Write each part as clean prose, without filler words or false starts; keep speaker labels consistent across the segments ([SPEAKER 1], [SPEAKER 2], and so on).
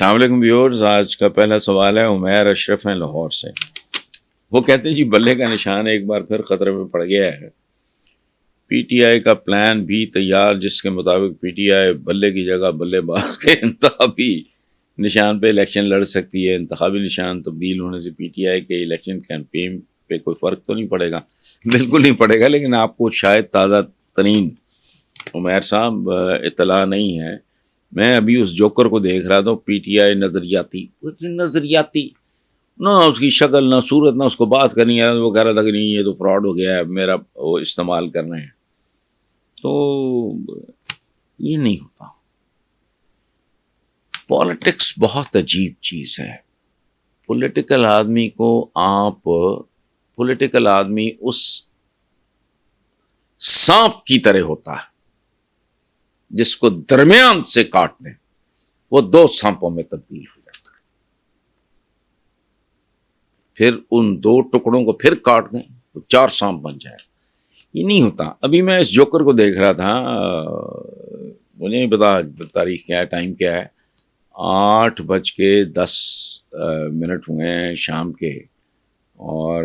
[SPEAKER 1] السلام علیکم ویورز. آج کا پہلا سوال ہے عمیر اشرف ہیں لاہور سے. وہ کہتے ہیں جی بلے کا نشان ایک بار پھر خطرے میں پڑ گیا ہے. پی ٹی آئی کا پلان بھی تیار جس کے مطابق پی ٹی آئی بلے کی جگہ بلے باز کے انتخابی نشان پہ الیکشن لڑ سکتی ہے. انتخابی نشان تبدیل ہونے سے پی ٹی آئی کے الیکشن کیمپین پہ کوئی فرق تو نہیں پڑے گا؟ بالکل نہیں پڑے گا، لیکن آپ کو شاید تازہ ترین عمیر صاحب اطلاع نہیں ہے. میں ابھی اس جوکر کو دیکھ رہا تھا، پی ٹی آئی نظریاتی نہ اس کی شکل نہ صورت نہ اس کو بات کرنی ہے. وہ کہہ رہا تھا کہ نہیں یہ تو فراڈ ہو گیا ہے، میرا وہ استعمال کر رہے ہیں. تو یہ نہیں ہوتا. پالیٹکس بہت عجیب چیز ہے. پولیٹیکل آدمی اس سانپ کی طرح ہوتا ہے جس کو درمیان سے کاٹ دیں، وہ دو سانپوں میں تبدیل ہو جاتا ہے. پھر ان دو ٹکڑوں کو پھر کاٹ دیں تو چار سانپ بن جائے. یہ نہیں ہوتا. ابھی میں اس جوکر کو دیکھ رہا تھا، مجھے نہیں پتا تاریخ کیا ہے، ٹائم کیا ہے. 8:10 ہوئے ہیں شام کے، اور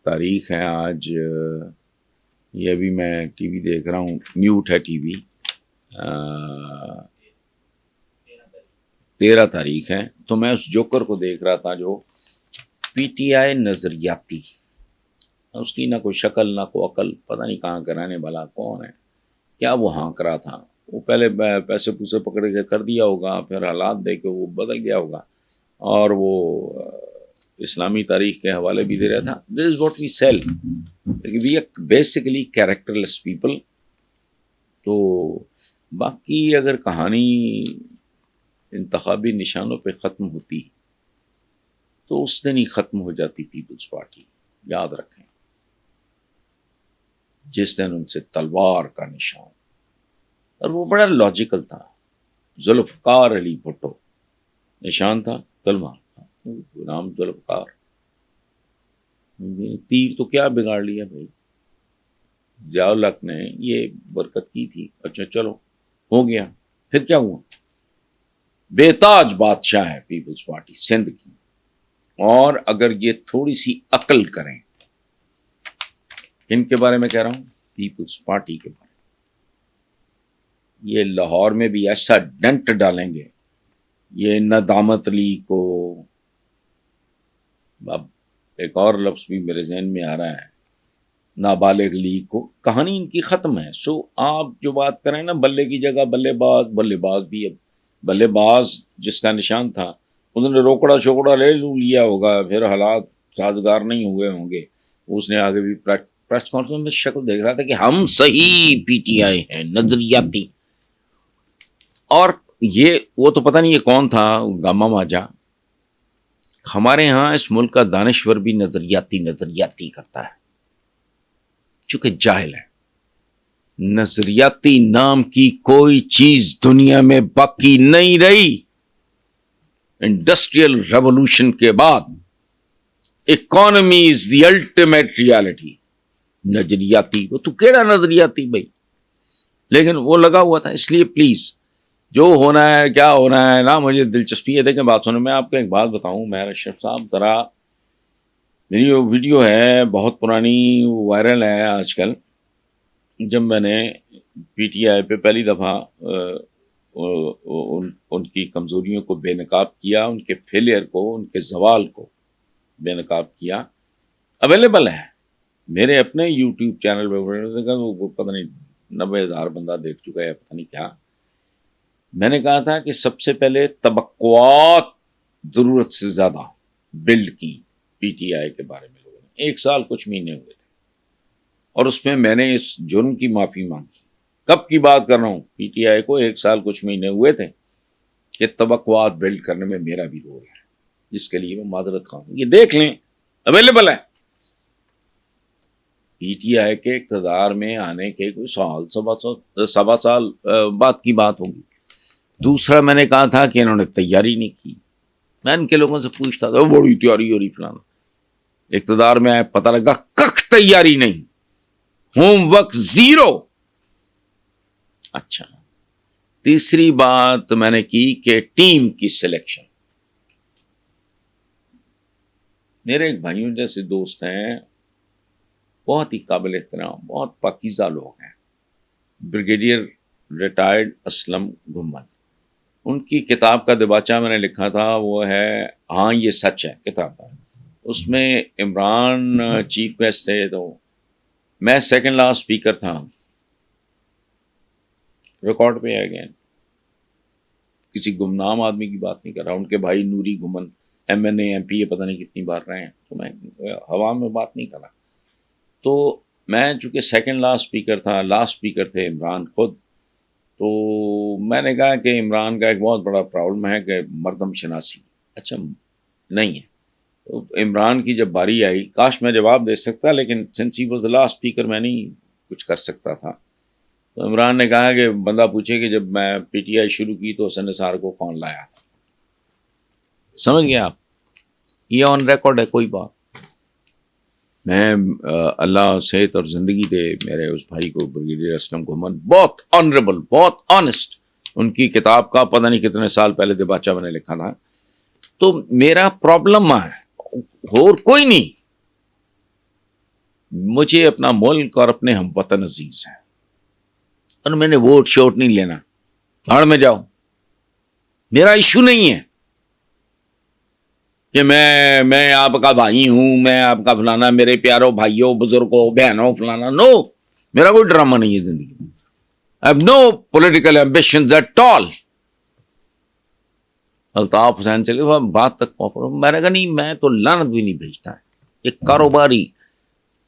[SPEAKER 1] تاریخ ہے آج، یہ ابھی میں ٹی وی دیکھ رہا ہوں، میوٹ ہے ٹی وی. 13 تاریخ ہے. تو میں اس جوکر کو دیکھ رہا تھا جو پی ٹی آئی نظریاتی، اس کی نہ کوئی شکل نہ کوئی عقل، پتہ نہیں کہاں کرانے والا کون ہے، کیا وہ ہانک رہا تھا. وہ پہلے پیسے پوسے پکڑ کے کر دیا ہوگا، پھر حالات دیکھ کے وہ بدل گیا ہوگا، اور وہ اسلامی تاریخ کے حوالے بھی دے رہا تھا. This is what we sell. We are basically characterless people. تو باقی اگر کہانی انتخابی نشانوں پہ ختم ہوتی تو اس دن ہی ختم ہو جاتی پیپلز پارٹی. یاد رکھیں، جس دن ان سے تلوار کا نشان، اور وہ بڑا لاجیکل تھا. ذوالفقار علی بھٹو نشان تھا تلوار، نام ذوالفقار. تیر تو کیا بگاڑ لیا بھائی، ضیاء الحق نے یہ برکت کی تھی. اچھا چلو ہو گیا، پھر کیا ہوا؟ بے تاج بادشاہ ہے پیپلز پارٹی سندھ کی. اور اگر یہ تھوڑی سی عقل کریں، ان کے بارے میں کہہ رہا ہوں، پیپلز پارٹی کے بارے میں، یہ لاہور میں بھی ایسا ڈنٹ ڈالیں گے. یہ ندامت علی کو، اب ایک اور لفظ بھی میرے ذہن میں آ رہا ہے، نابالغ لیگ کو، کہانی ان کی ختم ہے. سو آپ جو بات کریں نا بلے کی جگہ بلے باز بھی، اب بلے باز جس کا نشان تھا انہوں نے روکڑا شوکڑا لے لیا ہوگا، پھر حالات سازگار نہیں ہوئے ہوں گے. اس نے آگے بھی پریس کانفرنس میں شکل دیکھ رہا تھا کہ ہم صحیح پی ٹی آئی ہیں نظریاتی. اور یہ وہ تو پتہ نہیں یہ کون تھا، گاما ماجا. ہمارے ہاں اس ملک کا دانشور بھی نظریاتی کرتا ہے، چونکہ جاہل ہے. نظریاتی نام کی کوئی چیز دنیا میں باقی نہیں رہی. انڈسٹریل ریولوشن کے بعد economy is the ultimate reality. نظریاتی، وہ تو کیڑا نظریاتی بھائی، لیکن وہ لگا ہوا تھا. اس لیے پلیز جو ہونا ہے کیا ہونا ہے نا، مجھے دلچسپی ہے. دیکھیں بات سنیں، میں آپ کو ایک بات بتاؤں مہر اشرف صاحب، ذرا میری ویڈیو ہے بہت پرانی، وائرل ہے آج کل. جب میں نے پی ٹی آئی پہ پہلی دفعہ ان کی کمزوریوں کو بے نقاب کیا، ان کے فیلئر کو، ان کے زوال کو بے نقاب کیا، اویلیبل ہے میرے اپنے یوٹیوب چینل پہ. وہ پتہ نہیں 90,000 بندہ دیکھ چکا ہے، پتہ نہیں کیا. میں نے کہا تھا کہ سب سے پہلے توقعات ضرورت سے زیادہ بلڈ کی پی ٹی آئی کے بارے میں لوگوں نے. 1 سال کچھ مہینے ہوئے تھے، اور اس میں نے اس جرم کی معافی مانگی. کب کی بات کر رہا ہوں؟ پی ٹی آئی کو 1 سال کچھ مہینے ہوئے تھے کہ توقعات بلڈ کرنے میں میرا بھی رول ہے، جس کے لیے میں معذرت خواہ ہوں. یہ دیکھ لیں، اویلیبل ہے. پی ٹی آئی کے اقتدار میں آنے کے کوئی سوا سال بعد کی بات ہوگی. دوسرا میں نے کہا تھا کہ انہوں نے تیاری نہیں کی. میں ان کے لوگوں سے پوچھتا تھا، بڑی تیاری ہو رہی فلانا. اقتدار میں آئے پتہ لگا کخ تیاری نہیں، ہوم ورک 0. اچھا تیسری بات میں نے کی کہ ٹیم کی سلیکشن. میرے ایک بھائیوں جیسے دوست ہیں, بہت ہی قابل احترام, بہت پاکیزہ لوگ ہیں, بریگیڈیئر ریٹائرڈ اسلم گھمن. ان کی کتاب کا دباچہ میں نے لکھا تھا, وہ ہے ہاں یہ سچ ہے کتاب کا. اس میں عمران چیف گیسٹ تھے, تو میں سیکنڈ لاسٹ اسپیکر تھا. ریکارڈ پہ ہے گیا, کسی گمنام آدمی کی بات نہیں کر رہا. ان کے بھائی نوری گھمن MNA MP پتہ نہیں کتنی بار رہے ہیں, تو میں ہوا میں بات نہیں کر رہا. تو میں چونکہ سیکنڈ لاسٹ اسپیکر تھا, لاسٹ اسپیکر تھے عمران خود, تو میں نے کہا کہ عمران کا ایک بہت بڑا پرابلم ہے کہ مردم شناسی اچھا نہیں ہے. تو عمران کی جب باری آئی, کاش میں جواب دے سکتا, لیکن since he was the last speaker میں نہیں کچھ کر سکتا تھا. تو عمران نے کہا کہ بندہ پوچھے کہ جب میں PTI شروع کی تو حسن نثار کو کون لایا تھا. سمجھ گئے آپ, یہ آن ریکارڈ ہے کوئی بات. میں اللہ صحت اور زندگی دے میرے اس بھائی کو, بریگیڈیئر اسلم گھمن, بہت آنریبل, بہت آنےسٹ. ان کی کتاب کا پتہ نہیں کتنے سال پہلے دباچہ میں نے لکھا تھا. تو میرا پرابلم ہے اور کوئی نہیں, مجھے اپنا ملک اور اپنے ہم وطن عزیز ہیں, اور میں نے ووٹ شوٹ نہیں لینا, بھاڑ میں جاؤ. میرا ایشو نہیں ہے کہ میں آپ کا بھائی ہوں, میں آپ کا فلانا, میرے پیاروں بھائیوں بزرگوں بہنوں فلانا. نو, میرا کوئی ڈرامہ نہیں ہے زندگی میں. I have no political ambitions at all. Altaf Hussain چلے بات تک میں نے کہا نہیں, میں تو لعنت بھی نہیں بھیجتا ہے. ایک کاروباری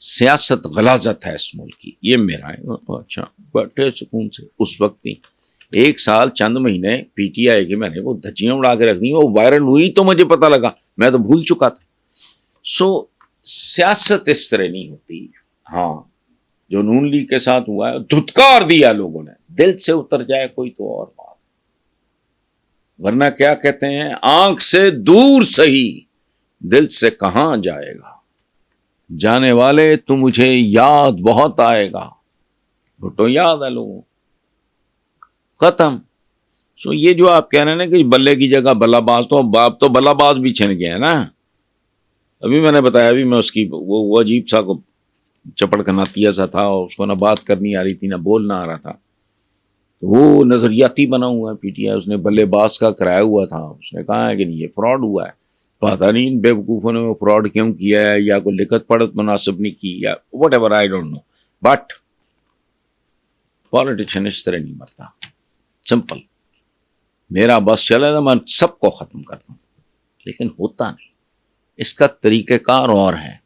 [SPEAKER 1] سیاست غلاظت ہے اس ملک کی, یہ میرا ہے. اچھا بیٹھے سکون سے. اس وقت بھی 1 سال چند مہینے PTI کے میں نے وہ دھجیاں اڑا کے رکھ دی, وہ وائرل ہوئی تو مجھے پتہ لگا, میں تو بھول چکا تھا. سو سیاست اس طرح نہیں ہوتی. ہاں جو نون لیگ کے ساتھ ہوا ہے, دھتکار دیا لوگوں نے, دل سے اتر جائے کوئی تو اور بات, ورنہ کیا کہتے ہیں, آنکھ سے دور سہی دل سے کہاں جائے گا, جانے والے تو مجھے یاد بہت آئے گا. بھٹو یاد ہے لوگوں, ختم. سو یہ جو آپ کہہ رہے ہیں نا کہ بلے کی جگہ بلا باز, تو باپ تو بلا باز بھی چھن گیا نا. ابھی میں نے بتایا, ابھی میں اس کی وہ عجیب سا کو چپڑ کناتیا سا تھا, اور اس کو نہ بات کرنی آ رہی تھی نہ بولنا آ رہا تھا. وہ نظریاتی بنا ہوا ہے PTI, اس نے بلے باز کا کرایا ہوا تھا. اس نے کہا ہے کہ نہیں یہ فراڈ ہوا ہے. پتہ نہیں ان بیوقوفوں نے وہ فراڈ کیوں کیا ہے, یا کوئی لکھت پڑھت مناسب نہیں کی, یا whatever, I don't know. But politician اس طرح نہیں مرتا. سمپل, میرا بس چلے گا میں سب کو ختم کر دوں, لیکن ہوتا نہیں. اس کا طریقہ کار اور ہے.